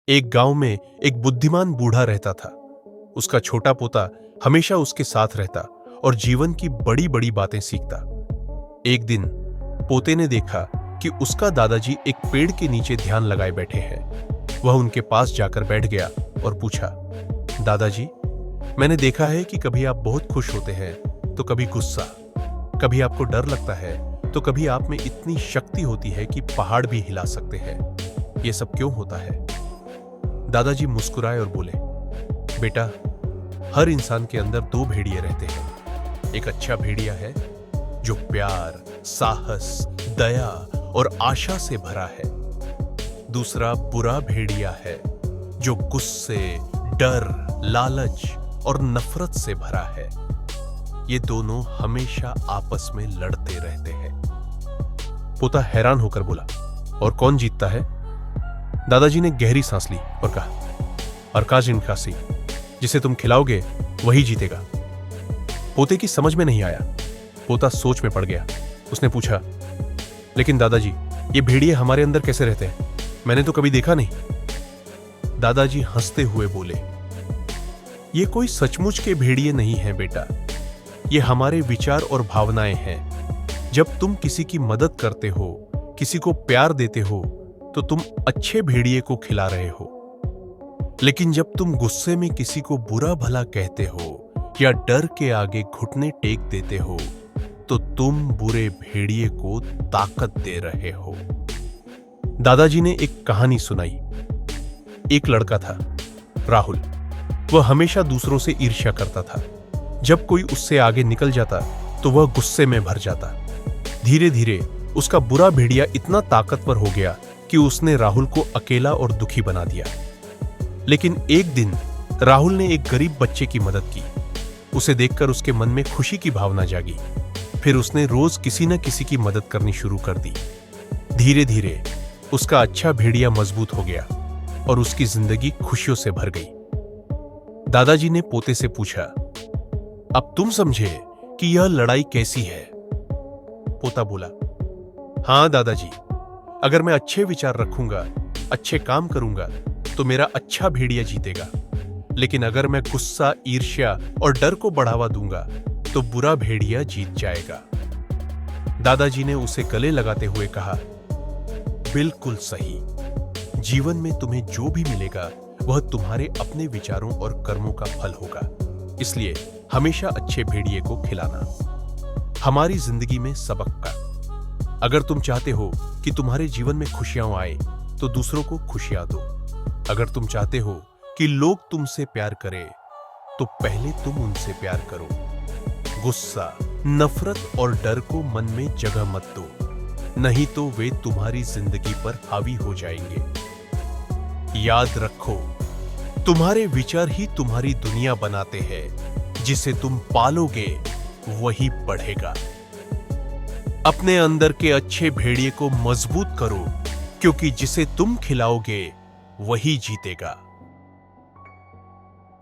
एक गांव में एक बुद्धिमान बूढ़ा रहता था। उसका छोटा पोता हमेशा उसके साथ रहता और जीवन की बड़ी बड़ी बातें सीखता। एक दिन पोते ने देखा कि उसका दादाजी एक पेड़ के नीचे ध्यान लगाए बैठे हैं। वह उनके पास जाकर बैठ गया और पूछा, दादाजी, मैंने देखा है कि कभी आप बहुत खुश होते हैं तो कभी गुस्सा, कभी आपको डर लगता है तो कभी आप में इतनी शक्ति होती है कि पहाड़ भी हिला सकते हैं। यह सब क्यों होता है? दादाजी मुस्कुराए और बोले, बेटा, हर इंसान के अंदर दो भेड़िए रहते हैं। एक अच्छा भेड़िया है जो प्यार, साहस, दया और आशा से भरा है। दूसरा बुरा भेड़िया है जो गुस्से, डर, लालच और नफरत से भरा है। ये दोनों हमेशा आपस में लड़ते रहते हैं। पोता हैरान होकर बोला, और कौन जीतता है? दादाजी ने गहरी सांस ली और कहा, अर्काजिन खासी, जिसे तुम खिलाओगे वही जीतेगा। पोते की समझ में नहीं आया। पोता सोच में पड़ गया। उसने पूछा, लेकिन दादाजी, ये भेड़िए हमारे अंदर कैसे रहते हैं? मैंने तो कभी देखा नहीं। दादाजी हंसते हुए बोले, ये कोई सचमुच के भेड़िए नहीं हैं बेटा, ये हमारे विचार और भावनाएं हैं। जब तुम किसी की मदद करते हो, किसी को प्यार देते हो, तो तुम अच्छे भेड़िए को खिला रहे हो। लेकिन जब तुम गुस्से में किसी को बुरा भला कहते हो या डर के आगे घुटने टेक देते हो, तो तुम बुरे भेड़िए को ताकत दे रहे हो। दादाजी ने एक कहानी सुनाई। एक लड़का था, राहुल। वह हमेशा दूसरों से ईर्ष्या करता था। जब कोई उससे आगे निकल जाता तो वह गुस्से में भर जाता। धीरे धीरे उसका बुरा भेड़िया इतना ताकतवर हो गया कि उसने राहुल को अकेला और दुखी बना दिया। लेकिन एक दिन राहुल ने एक गरीब बच्चे की मदद की। उसे देखकर उसके मन में खुशी की भावना जागी। फिर उसने रोज किसी न किसी की मदद करनी शुरू कर दी। धीरे धीरे उसका अच्छा भेड़िया मजबूत हो गया और उसकी जिंदगी खुशियों से भर गई। दादाजी ने पोते से पूछा, अब तुम समझे कि यह लड़ाई कैसी है? पोता बोला, हां दादाजी, अगर मैं अच्छे विचार रखूंगा, अच्छे काम करूंगा, तो मेरा अच्छा भेड़िया जीतेगा। लेकिन अगर मैं गुस्सा, ईर्ष्या और डर को बढ़ावा दूंगा तो बुरा भेड़िया जीत जाएगा। दादाजी ने उसे गले लगाते हुए कहा, बिल्कुल सही। जीवन में तुम्हें जो भी मिलेगा वह तुम्हारे अपने विचारों और कर्मों का फल होगा। इसलिए हमेशा अच्छे भेड़िए को खिलाना। हमारी जिंदगी में सबक का। अगर तुम चाहते हो कि तुम्हारे जीवन में खुशियां आए तो दूसरों को खुशियां दो। अगर तुम चाहते हो कि लोग तुमसे प्यार करें तो पहले तुम उनसे प्यार करो। गुस्सा, नफरत और डर को मन में जगह मत दो, नहीं तो वे तुम्हारी जिंदगी पर हावी हो जाएंगे। याद रखो, तुम्हारे विचार ही तुम्हारी दुनिया बनाते हैं। जिसे तुम पालोगे वही बढ़ेगा। अपने अंदर के अच्छे भेड़िए को मजबूत करो, क्योंकि जिसे तुम खिलाओगे वही जीतेगा।